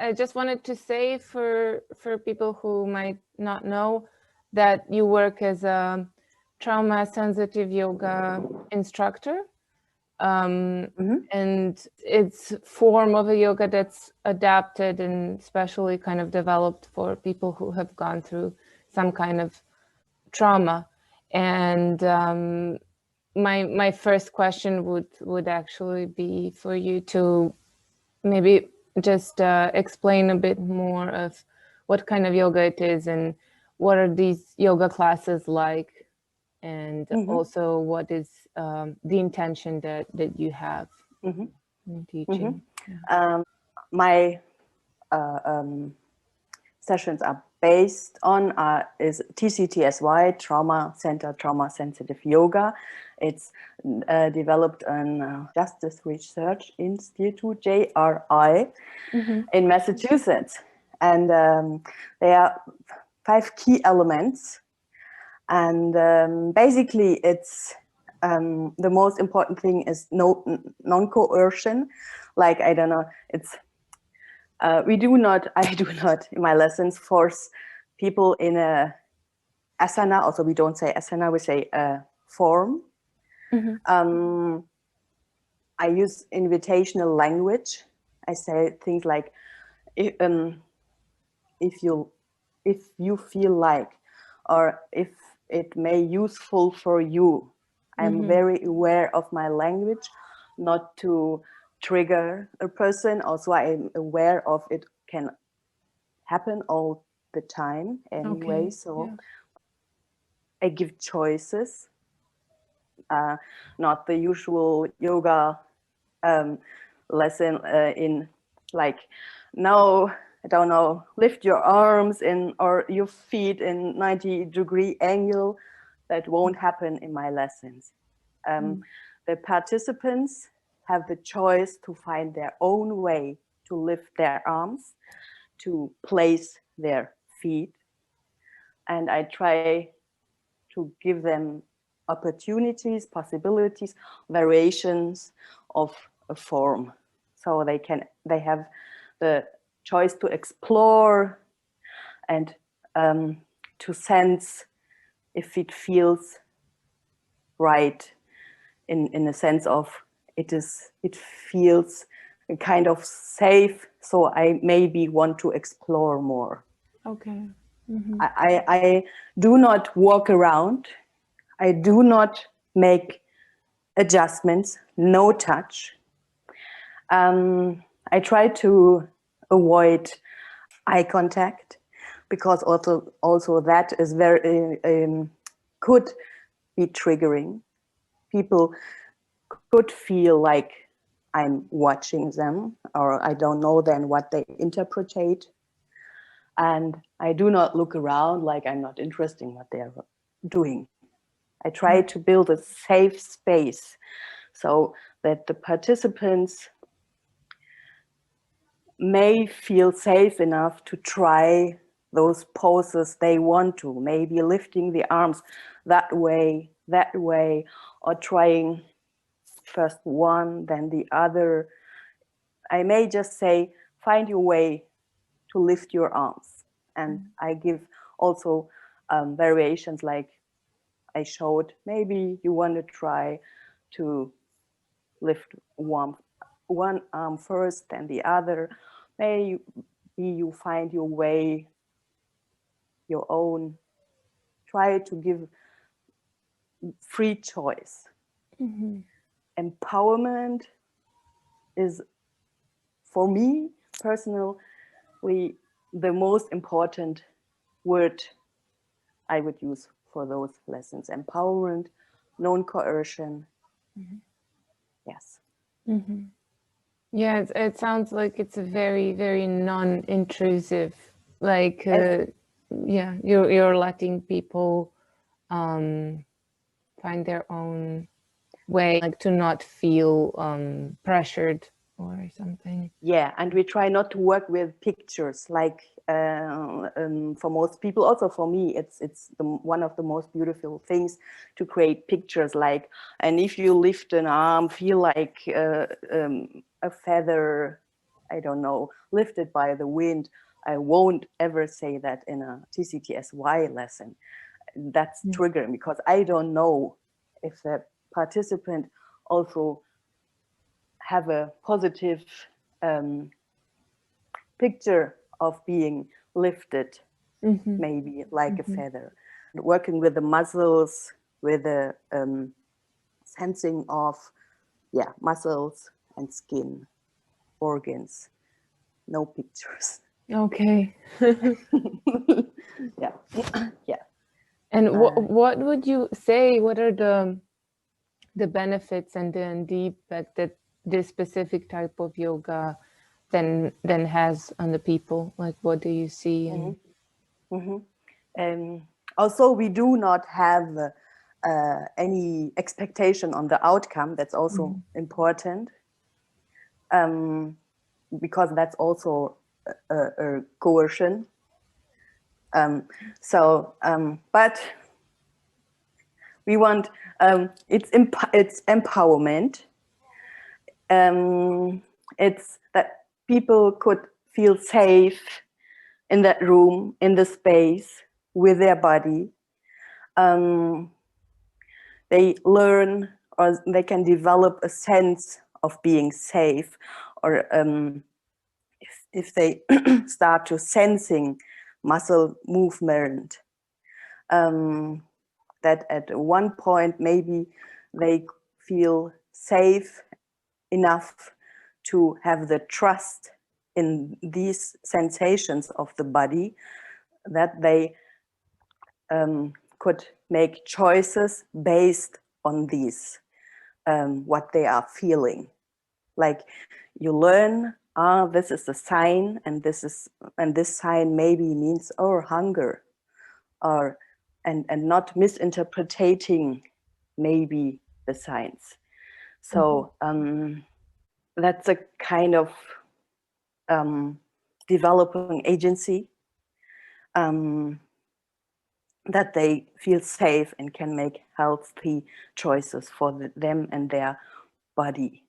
I just wanted to say for people who might not know that you work as a trauma-sensitive yoga instructor. And it's form of a yoga that's adapted and specially kind of developed for people who have gone through some kind of trauma. And my first question would actually be for you to maybe just explain a bit more of what kind of yoga it is and what are these yoga classes like, and also what is the intention that you have in teaching. My sessions are based on is TCTSY, Trauma Sensitive Yoga. It's developed in Justice Research Institute, JRI, in Massachusetts. And there are 5 key elements. And basically it's the most important thing is non-coercion. Like, I don't know, it's I do not in my lessons force people in a asana. Also, we don't say asana, we say form. I use invitational language. I say things like, if you feel like, or if it may useful for you. I'm very aware of my language, not to trigger a person. Also, I'm aware of it can happen all the time anyway. I give choices, not the usual yoga lesson in like, no, I don't know, lift your arms in or your feet in 90-degree angle. That won't happen in my lessons. The participants have the choice to find their own way to lift their arms, to place their feet. And I try to give them opportunities, possibilities, variations of a form. So they have the choice to explore and to sense if it feels right, in the sense of it feels kind of safe. So I maybe want to explore more. Okay. I do not walk around. I do not make adjustments, no touch. I try to avoid eye contact, because also that is very could be triggering. People could feel like I'm watching them, or I don't know then what they interpret. And I do not look around like I'm not interested in what they're doing. I try to build a safe space so that the participants may feel safe enough to try those poses they want to, maybe lifting the arms that way, or trying first one, then the other. I may just say, find your way to lift your arms. And I give also variations, like I showed, maybe you want to try to lift one arm first, then the other. Maybe you find your way, your own. Try to give free choice. Empowerment is, for me personally, the most important word I would use for those lessons. Empowerment, non-coercion. Yes. Yeah, it sounds like it's a very, very non-intrusive, like, yeah, you're letting people find their own way, like to not feel pressured or something. Yeah, and we try not to work with pictures, like for most people, also for me, it's one of the most beautiful things to create pictures, like, and if you lift an arm, feel like a feather I don't know, lifted by the wind. I won't ever say that in a TCTSY lesson. That's triggering because I don't know if the participant also have a positive picture of being lifted, maybe like a feather. Working with the muscles, with the sensing of muscles and skin, organs, no pictures. Okay. Yeah. Yeah. And what would you say, what are the benefits and the impact that this specific type of yoga then has on the people? Like, what do you see? Also, we do not have any expectation on the outcome. That's also important, because that's also a coercion. But we want it's empowerment. It's that people could feel safe in that room, in the space, with their body. They learn, or they can develop a sense of being safe, or if they start to sensing muscle movement, that at one point maybe they feel safe enough to have the trust in these sensations of the body, that they could make choices based on these, what they are feeling. Like you learn, this is a sign, and this sign maybe means hunger, or and not misinterpreting maybe the signs. So that's a kind of developing agency, that they feel safe and can make healthy choices for them and their body,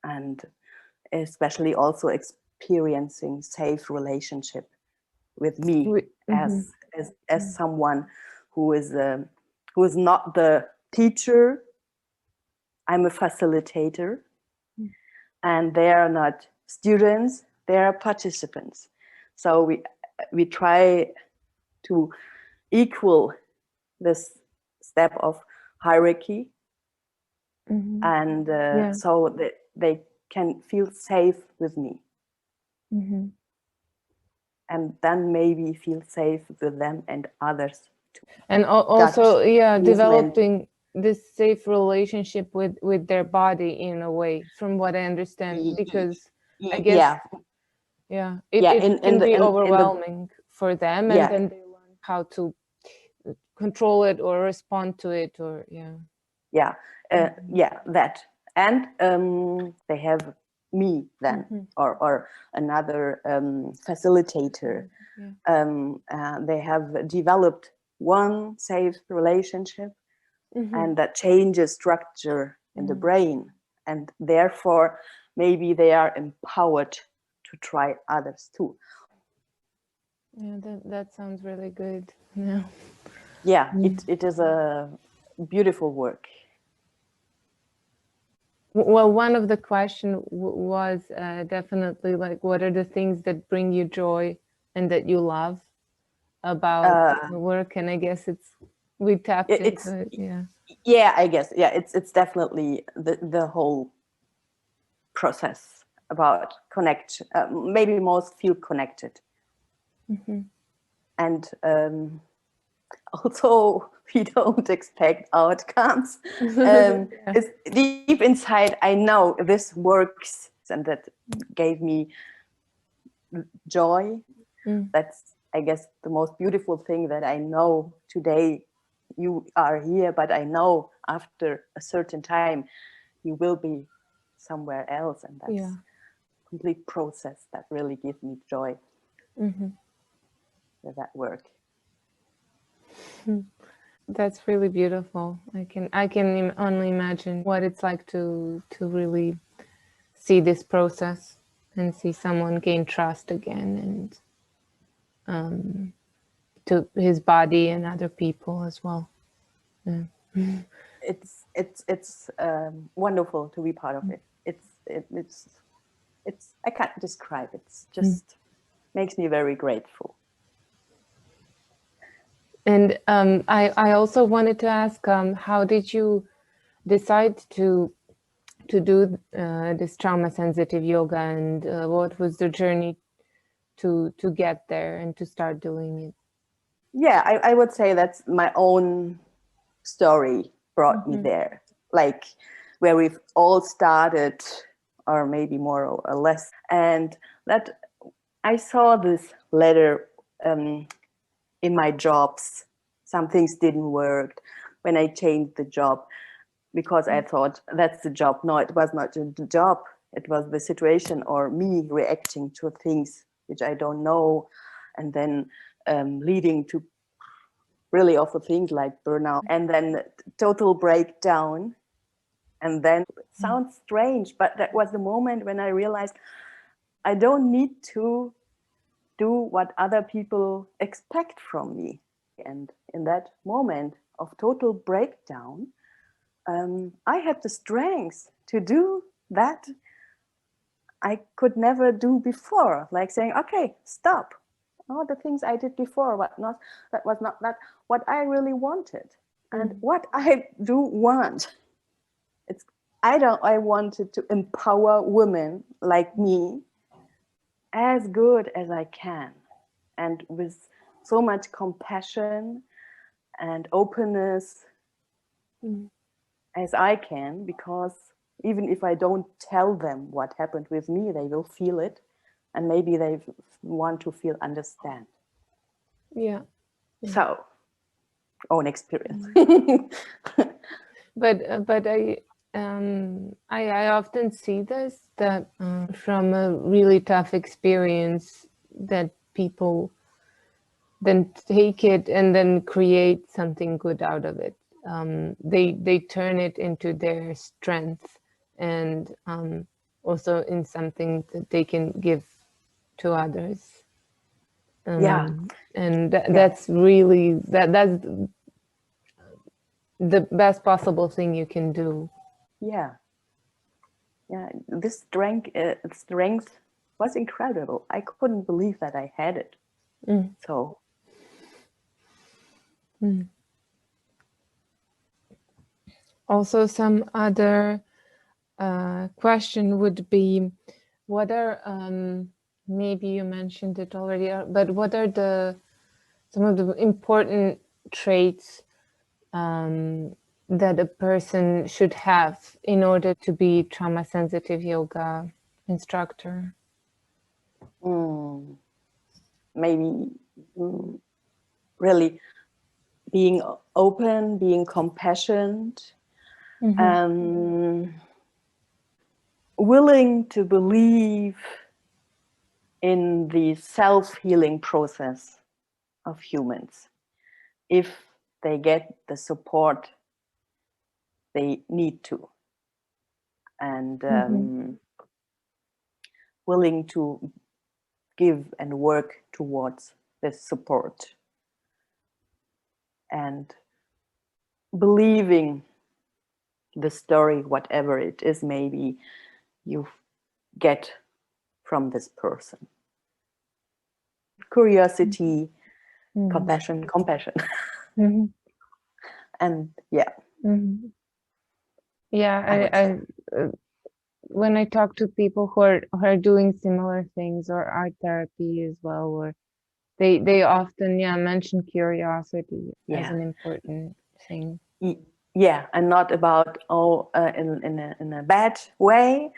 and especially also experiencing safe relationship with me as someone who is not the teacher. I'm a facilitator, and they are not students, they are participants. So we try to equal this step of hierarchy, and so that they can feel safe with me, and then maybe feel safe with them and others too. And also developing this safe relationship with their body in a way, from what I understand, because I guess it can be overwhelming for them, and then they learn how to control it or respond to it, or that, and they have me then, or another facilitator. They have developed one safe relationship, and that changes structure in the brain, and therefore maybe they are empowered to try others too. That sounds really good. It is a beautiful work. Well, one of the question was definitely like, what are the things that bring you joy and that you love about the work? And I guess we tapped into it. I guess it's definitely the whole process about connect, maybe most feel connected, and also we don't expect outcomes. It's deep inside, I know this works, and that gave me joy. That's, I guess, the most beautiful thing, that I know today you are here, but I know after a certain time you will be somewhere else, and that's a complete process that really gives me joy with that work. That's really beautiful. I can only imagine what it's like to really see this process and see someone gain trust again, and to his body and other people as well. Yeah. It's wonderful to be part of it. It's I can't describe. It's just makes me very grateful. And I also wanted to ask, how did you decide to do this trauma-sensitive yoga, and what was the journey to get there and to start doing it? Yeah, I would say that's my own story brought me there, like where we've all started, or maybe more or less. And that I saw this letter in my jobs. Some things didn't work when I changed the job, because I thought that's the job. No, it was not the job. It was the situation, or me reacting to things which I don't know, and then leading to really awful things like burnout, and then total breakdown. And then it sounds strange, but that was the moment when I realized I don't need to do what other people expect from me. And in that moment of total breakdown, I had the strength to do that I could never do before, like saying, okay, stop. All the things I did before, that was not what I really wanted. And what I do want, I wanted to empower women like me as good as I can, and with so much compassion and openness as I can, because even if I don't tell them what happened with me, they will feel it, and maybe they want to feel understand. Yeah. So, own experience. But I often see this, that from a really tough experience, that people then take it and then create something good out of it. They turn it into their strength, and also in something that they can give to others. And that's really that's the best possible thing you can do. Yeah. This strength was incredible. I couldn't believe that I had it. So. Also, some other question would be, what are maybe you mentioned it already, but what are some of the important traits that a person should have in order to be trauma-sensitive yoga instructor? Maybe really being open, being compassionate, willing to believe in the self-healing process of humans, if they get the support they need to, and willing to give and work towards this support, and believing the story, whatever it is, maybe you get from this person. Curiosity, compassion. And yeah. I when I talk to people who are doing similar things, or art therapy as well, or they often mention curiosity as an important thing. Yeah, and not about in a bad way,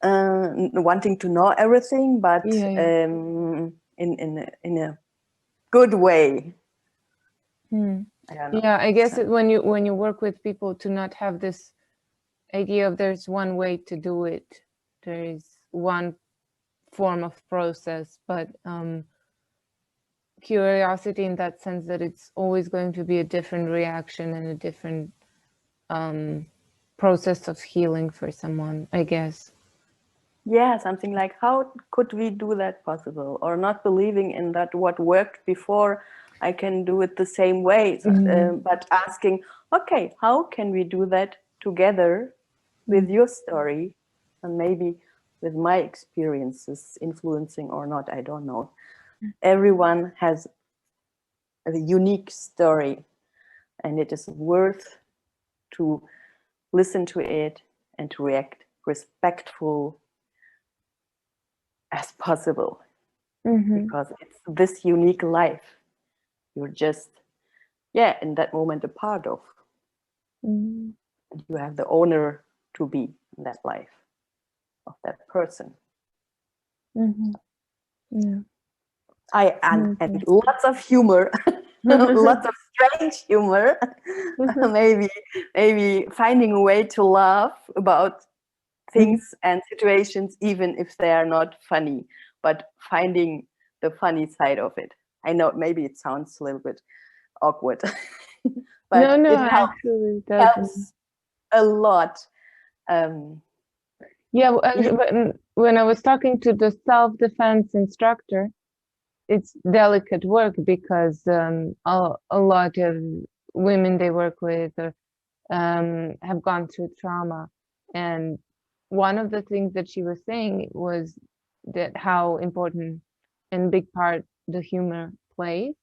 wanting to know everything, but in a good way. I guess when you work with people, to not have this idea of there's one way to do it, there is one form of process, but curiosity in that sense that it's always going to be a different reaction and a different process of healing for someone, I guess. yeah, something like, how could we do that possible? Or not believing in that what worked before, I can do it the same way. But asking, okay, how can we do that together with your story and maybe with my experiences influencing or not, I don't know. Everyone has a unique story, and it is worth to listen to it and to react respectful as possible, because it's this unique life you're just, yeah, in that moment a part of. You have the honor to be in that life of that person. Yeah. And lots of humor, lots of strange humor, maybe finding a way to laugh about things and situations, even if they are not funny, but finding the funny side of it. I know maybe it sounds a little bit awkward, but no, it helps, actually it doesn't. helps a lot. Yeah, when I was talking to the self-defense instructor, it's delicate work because a lot of women they work with have gone through trauma. And one of the things that she was saying was that how important and big part the humor plays,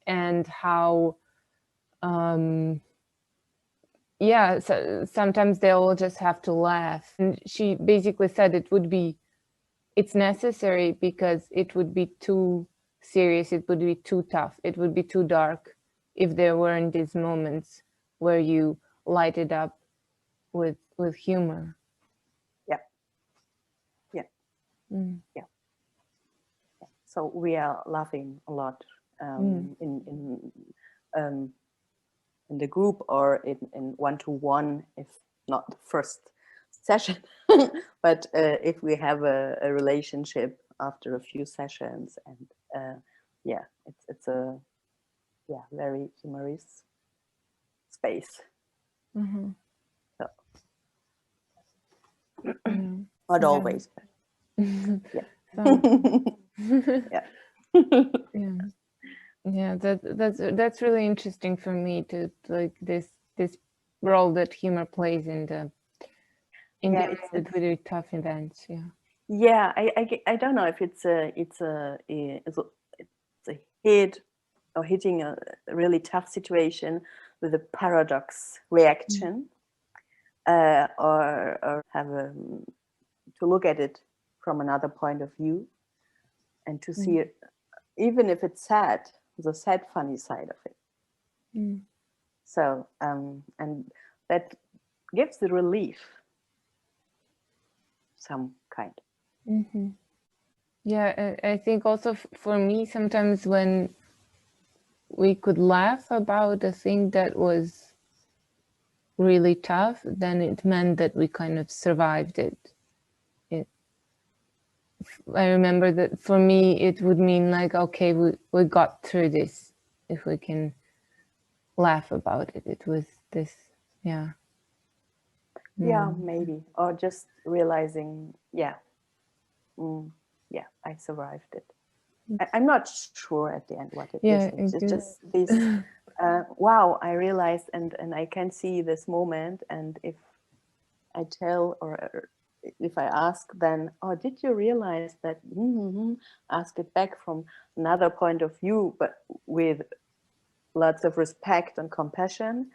and how yeah, so sometimes they'll just have to laugh. And she basically said it's necessary because it would be too serious, it would be too tough, it would be too dark if there weren't these moments where you light it up with humor. Yeah. So we are laughing a lot in the group or in one-to-one, if not the first session, but if we have a relationship after a few sessions, and yeah, it's a very humorous space. So, not always, but yeah. Yeah, that's really interesting for me to like this role that humor plays in dealing with really tough events. I don't know if it's a hit or hitting a really tough situation with a paradox reaction, or have to look at it from another point of view, and to see it, even if it's sad, the sad funny side of it. So and that gives the relief, some kind. Yeah, I think also for me, sometimes when we could laugh about a thing that was really tough, then it meant that we kind of survived it. I remember that for me, it would mean like, okay, we got through this. If we can laugh about it, it was this, yeah. Yeah, maybe, or just realizing, I survived it. I'm not sure at the end what it is. It's just this, wow, I realized, and I can see this moment, and if I tell or if I ask, then, oh, did you realize that? Ask it back from another point of view, but with lots of respect and compassion.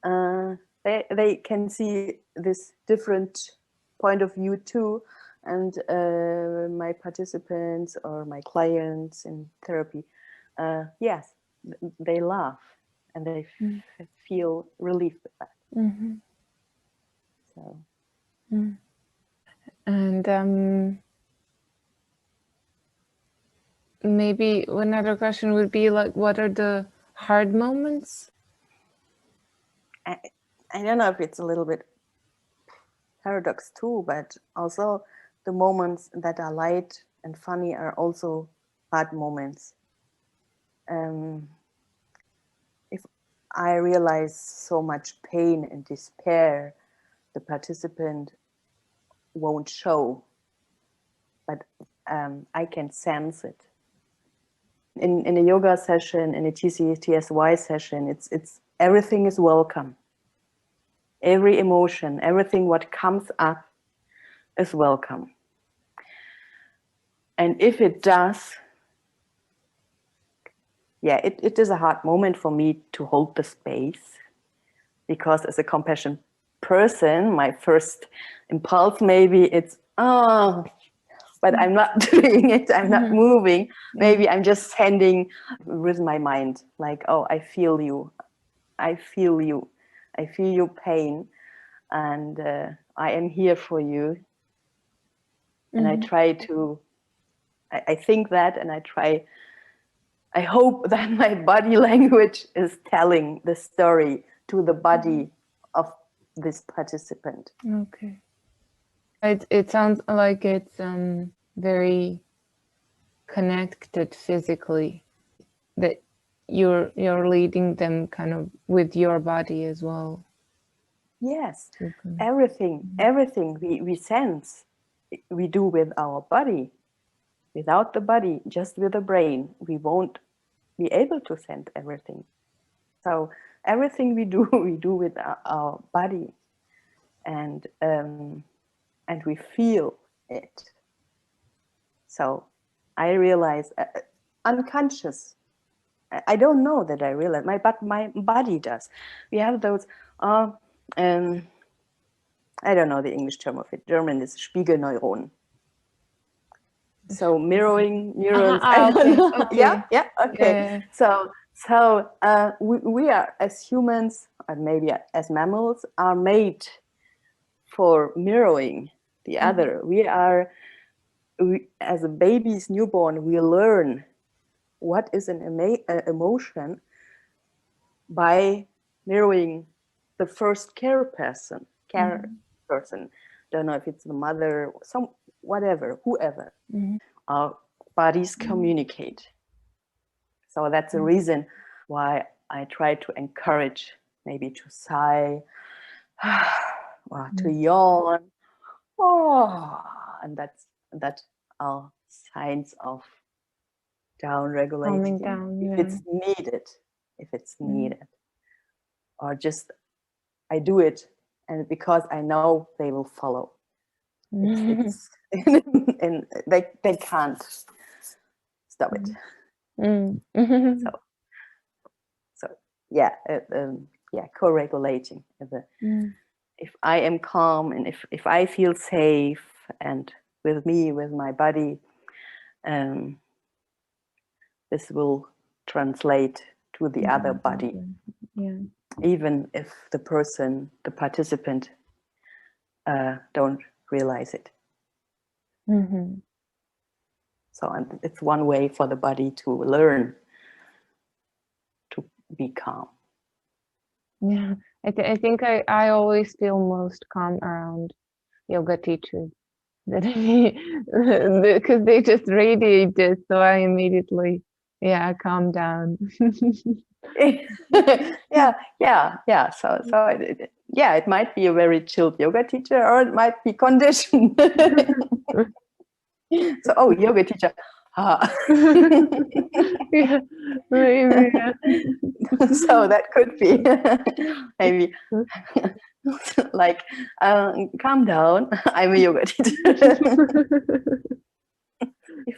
They can see this different point of view too, and my participants or my clients in therapy, yes, they laugh and they feel relief with that. So. And maybe another question would be like, what are the hard moments? I don't know if it's a little bit paradox too, but also the moments that are light and funny are also hard moments. If I realize so much pain and despair the participant won't show, but I can sense it. In a yoga session, in a TCTSY session, it's everything is welcome. Every emotion, everything what comes up is welcome. And if it does, yeah, it is a hard moment for me to hold the space, because as a compassion person, my first impulse maybe it's, oh, but I'm not doing it, I'm not moving. Maybe I'm just sending with my mind, like, oh, I feel you, I feel you, I feel your pain, and I am here for you. And I try to, I think that, and I hope that my body language is telling the story to the body of this participant. Okay. It sounds like it's very connected physically, that you're leading them kind of with your body as well. Yes, everything we sense, we do with our body. Without the body, just with the brain, we won't be able to sense everything. So everything we do with our body, and we feel it. So I realize, unconscious, I don't know that I realize, but my body does. We have those, I don't know the English term of it. German is Spiegelneuron. So mirroring neurons. Okay. Yeah. Okay. So we are, as humans, or maybe as mammals, are made for mirroring the other. We, as a baby's newborn, we learn what is an emotion by mirroring the first care person. Don't know if it's the mother, whoever. Our bodies communicate. So that's the reason why I try to encourage maybe to sigh, or to yawn, and that are signs of down regulating. If it's needed, or just I do it, and because I know they will follow. It's and they can't stop it. So yeah, co-regulating. If I am calm, and if I feel safe, and with my body, this will translate to the other body. Even if the participant, don't realize it. So it's one way for the body to learn to be calm. Yeah, I think I always feel most calm around yoga teachers, because they just radiate it, so I immediately calm down. Yeah. So it might be a very chilled yoga teacher, or it might be conditioned. So, yoga teacher. Yeah, maybe. Yeah. So that could be maybe like, calm down. I'm a yoga teacher.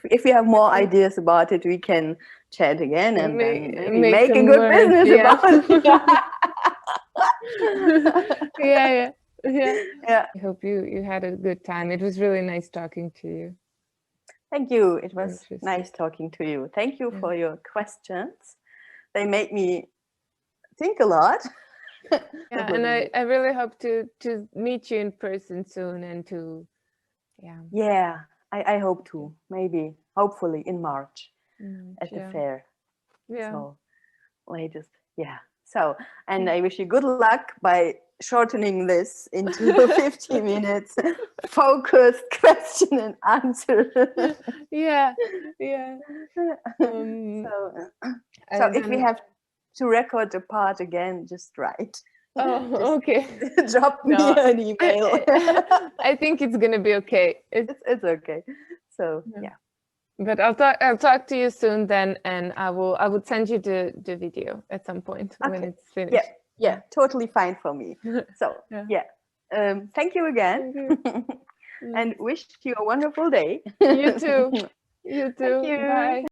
If you have more ideas about it, we can chat again, and then maybe make a good business about it. Yeah. I hope you had a good time. It was really nice talking to you. Thank you. It was nice talking to you. Thank you for your questions. They made me think a lot. Yeah, and I really hope to meet you in person soon, and to I hope to, maybe, hopefully in March at the fair. So latest, so, and I wish you good luck by shortening this into 50 minutes focused question and answer. So if we have to record the part again, just write. Oh, okay. Drop me No, an email. I think it's gonna be okay. It's okay. So yeah. But I'll talk to you soon then, and I would send you the video at some point when Okay. it's finished. Yeah, totally fine for me. So Yeah. thank you again. Thank you. And wish you a wonderful day. You too. You too. Thank you. Bye.